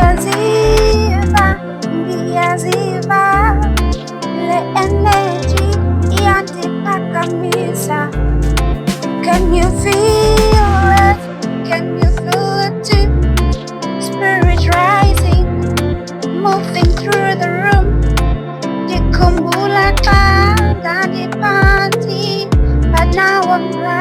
Ndiyaziva, ndiyaziva, le energy iyandiphakamisa. Can you feel it? Can you feel it too? Spirit rising, moving through the room. Ndikhumbula xa ndandiphantsi, but now I'm right.